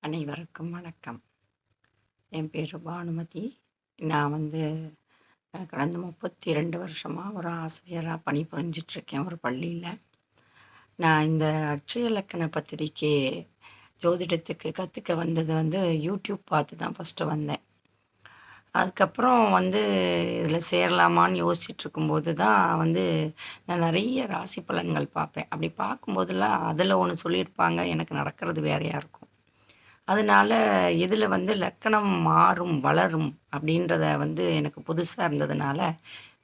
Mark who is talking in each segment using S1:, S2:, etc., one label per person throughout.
S1: அனைவருக்கும் வணக்கம். என் பேர் பானுமதி. நான் கடந்த 32 வருஷமா ஒரு ஆசிரியரா பணிபுரிஞ்சிட்ருக்கேன் ஒரு பள்ளியில. நான் இந்த அட்சய இலக்கண பத்திரிக்கை ஜோதிடத்துக்கு கற்றுக்க வந்தது யூடியூப் பார்த்து தான் ஃபஸ்ட்டு வந்தேன். அதுக்கப்புறம் இதில் சேரலாமான்னு யோசிச்சுட்ருக்கும்போது தான் நான் நிறைய ராசி பலன்கள் பார்ப்பேன். அப்படி பார்க்கும்போதெல்லாம் அதில் ஒன்று சொல்லியிருப்பாங்க, எனக்கு நடக்கிறது வேறையா இருக்கும். அதனால இதில் லக்கணம் மாறும், வளரும் அப்படின்றத எனக்கு புதுசா இருந்ததுனால,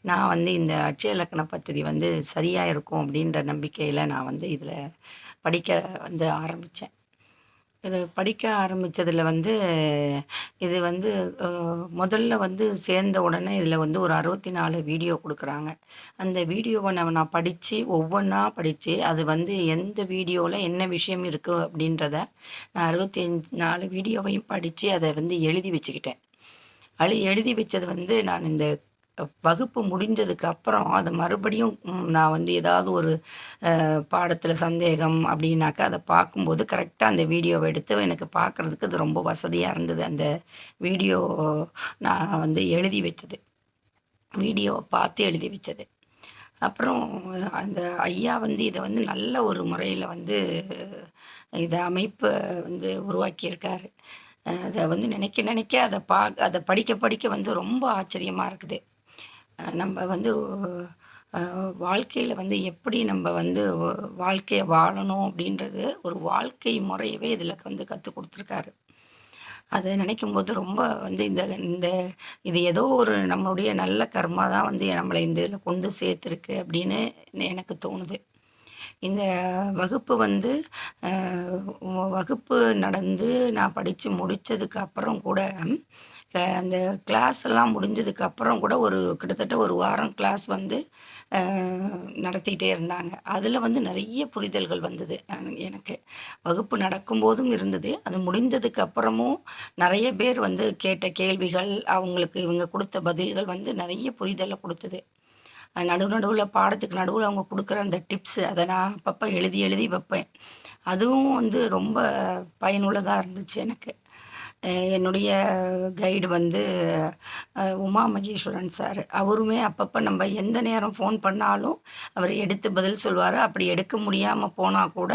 S1: நான் இந்த அட்சய இலக்கண பத்திரி சரியா இருக்கும் அப்படின்ற நம்பிக்கையில நான் இதில படிக்க ஆரம்பிச்சேன். இத படிக்க ஆரம்பிச்சதில இது முதல்ல சேர்ந்த உடனே இதில ஒரு 64 வீடியோ குடுக்குறாங்க. அந்த வீடியோவ நான் படிச்சு, ஒவ்வொன்னா படிச்சு, அது எந்த வீடியோல என்ன விஷயம் இருக்கு அப்படின்றத நான் 64 வீடியோவையும் படிச்சு, அத எழுதி வச்சுக்கிட்டேன். எழுதி வச்சது நான் இந்த வகுப்பு முடிஞ்சதுக்கு அப்புறம் அத மறுபடியும் நான் ஏதாவது ஒரு பாடத்தில சந்தேகம் அப்படின்னாக்கா, அத பார்க்கும்போது கரெக்ட்டா அந்த வீடியோவ எடுத்து எனக்கு பார்க்குறதுக்கு அது ரொம்ப வசதியா இருந்தது. அந்த வீடியோ நான் எழுதி வைத்தது. வீடியோவ பார்த்து எழுதி வச்சது. அப்புறம் அந்த ஐயா இத நல்ல ஒரு முறையில இத அமைப்ப உருவாக்கியிருக்காரு. அத நினைக்க நினைக்க அத படிக்க படிக்க ரொம்ப ஆச்சரியமா இருக்குது. நம்ம வாழ்க்கையில எப்படி நம்ம வாழ்க்கைய வாழணும் அப்படின்றது ஒரு வாழ்க்கை முறையவே இதில கத்துக் குடுத்துருக்காரு. அத நினைக்கும்போது ரொம்ப இந்த இந்த இது ஏதோ ஒரு நம்மளுடைய நல்ல கர்மா தான் நம்மள இந்த இதில கொண்டு சேர்த்துருக்கு அப்படின்னு எனக்கு தோணுது. இந்த வகுப்பு அ வகுப்பு நடந்து நான் படிச்சு முடிச்சதுக்கு அப்புறம் கூட, அந்த கிளாஸ் எல்லாம் முடிஞ்சதுக்கு அப்புறம் கூட கிட்டத்தட்ட ஒரு வாரம் கிளாஸ் அ நடத்திட்டே இருந்தாங்க. அதில நெறைய புரிதல்கள் வந்தது எனக்கு. வகுப்பு நடக்கும்போதும் இருந்தது. அது முடிந்ததுக்கு அப்புறமும் நெறைய பேர் கேட்ட கேள்விகள், அவங்களுக்கு இவங்க குடுத்த பதில்கள் நெறைய புரிதல குடுத்தது. நடுவுல பாடத்துக்கு நடுவுல அவங்க குடுக்குற அந்த டிப்ஸு அத நான் அப்பப்ப எழுதி எழுதி வைப்பேன். அதுவும் ரொம்ப பயனுள்ளதா இருந்துச்சு எனக்கு. என்னுடைய கைடு உமா மகேஸ்வரன் சார். அவருமே அப்பப்ப நம்ம எந்த நேரம் ஃபோன் பண்ணாலும், அவரு எடுத்து பதில் சொல்லுவாரு. அப்படி எடுக்க முடியாம போனா கூட,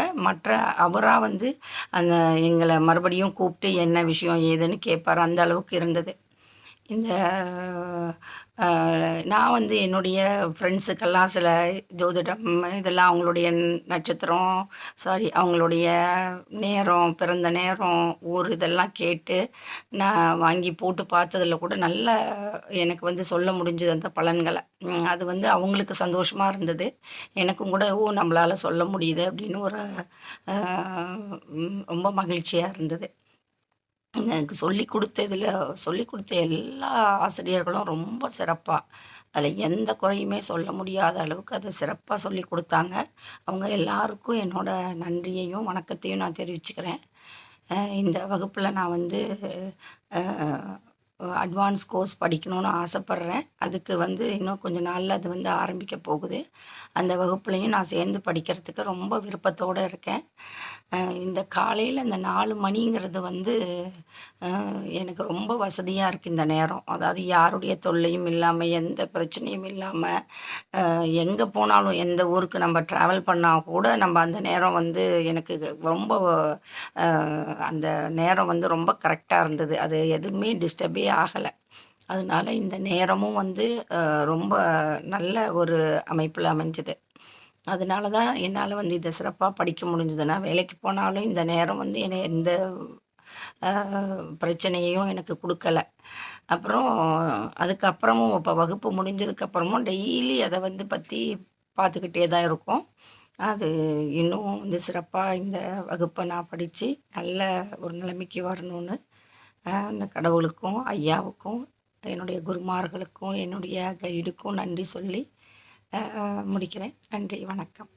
S1: அவரா அந்த எங்கள மறுபடியும் கூப்ட்டு என்ன விஷயம் ஏதுன்னு கேட்பாரு. அந்த அளவுக்கு இருந்தது. இந்த அ நான் என்னுடைய ஃப்ரெண்ட்ஸுக்கெல்லாம் சில ஜோதிடம் இதெல்லாம் அவங்களுடைய நட்சத்திரம், அவங்களுடைய நேரம், பிறந்த நேரம், ஊர் இதெல்லாம் கேட்டு நான் வாங்கி போட்டு பார்த்ததுல கூட நல்ல எனக்கு சொல்ல முடிஞ்சது அந்த பலன்கள. அது அவங்களுக்கு சந்தோஷமா இருந்தது. எனக்கும் கூட, "ஓ! நம்மளால சொல்ல முடியுது." அப்படின்னு ஒரு அ ரொம்ப மகிழ்ச்சியா இருந்தது. எனக்கு சொல்லிக் குடுத்த எல்லா ஆசிரியர்களும் ரொம்ப சிறப்பா, அதில எந்த குறையுமே சொல்ல முடியாத அளவுக்கு அத சிறப்பா சொல்லிக் குடுத்தாங்க. அவங்க எல்லாருக்கும் என்னோட நன்றியையும், வணக்கத்தையும் நான் தெரிவிச்சுக்கிறேன். இந்த வகுப்புல நான் அ அட்வான்ஸ் கோர்ஸ் படிக்கணும்னு ஆசைப்படுறேன். அதுக்கு இன்னும் கொஞ்ச நாள்ல அது ஆரம்பிக்க போகுது. அந்த வகுப்புலயும் நான் சேர்ந்து படிக்கிறதுக்கு ரொம்ப விருப்பத்தோட இருக்கேன். இந்த காலையில இந்த 4 மணிங்கிறது அ எனக்கு ரொம்ப வசதியா இருக்கு இந்த நேரம். அதாவது யாருடைய தொல்லையும் இல்லாம, எந்த பிரச்சனையும் இல்லாம, எங்க போனாலும் எந்த ஊருக்கு நம்ம ட்ராவல் பண்ணா கூட நம்ம அந்த நேரம் எனக்கு ரொம்ப அ அந்த நேரம் ரொம்ப கரெக்ட்டா இருந்தது. அது எதுவுமே டிஸ்டர்பே ஆகல. அதனால இந்த நேரமும் ரொம்ப நல்ல ஒரு அமைப்புல அமைஞ்சது. அதனால தான் என்னால இத சிறப்பா படிக்க முடிஞ்சது. நான் வேலைக்கு போனாலும் இந்த நேரம் என்னைய எந்த அ பிரச்சனையையும் எனக்கு குடுக்கல. அப்புறம் அதுக்கப்புறமும் இப்ப வகுப்பு முடிஞ்சதுக்கு அப்புறமும் டெய்லி அத பத்தி பார்த்துக்கிட்டே தான் இருக்கோம். அது இன்னும் சிறப்பா இந்த வகுப்ப நான் படிச்சு, நல்ல ஒரு நிலைமைக்கு வரணும்னு, அந்த கடவுளுக்கும், ஐயாவுக்கும், என்னுடைய குருமார்களுக்கும், என்னுடைய கைடுக்கும் நன்றி சொல்லி முடிக்கிறேன். நன்றி, வணக்கம்.